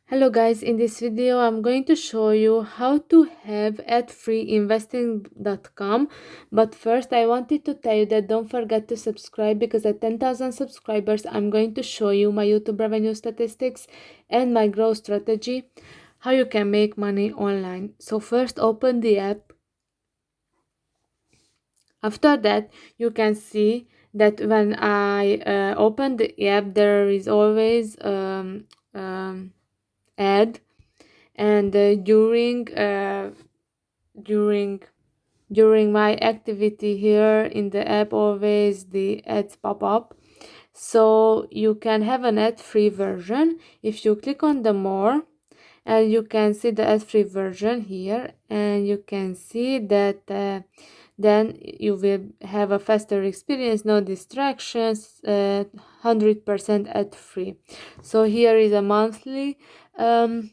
Hello guys, in this video I'm going to show you how to have ad-free investing.com. But first I wanted to tell you that don't forget to subscribe, because at 10,000 subscribers I'm going to show you my YouTube revenue statistics and my growth strategy, how you can make money online. So first open the app. After that you can see that when I open the app there is always ad, and during my activity here in the app always the ads pop up. So you can have an ad-free version if you click on the more, and you can see the ad-free version here, and you can see that then you will have a faster experience, no distractions, 100% ad-free. So here is a monthly and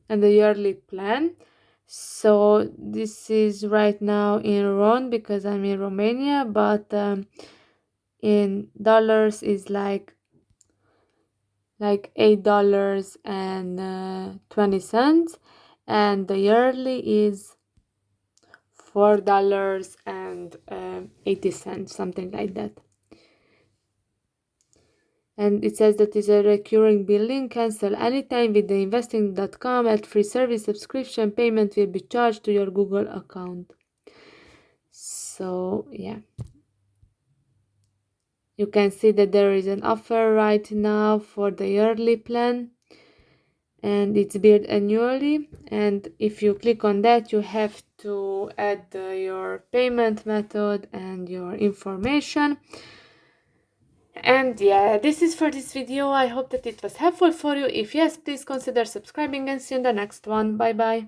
the yearly plan. So this is right now in RON because I'm in Romania, but in dollars is like $8.20, and the yearly is $4.80, something like that. And it says that it's a recurring billing. Cancel anytime with the Investing.com ad-free service subscription. Payment will be charged to your Google account. So yeah, you can see that there is an offer right now for the yearly plan, and it's billed annually. And if you click on that, you have to add your payment method and your information. And yeah, this is for this video. I hope that it was helpful for you. If yes, please consider subscribing, and see you in the next one. Bye bye.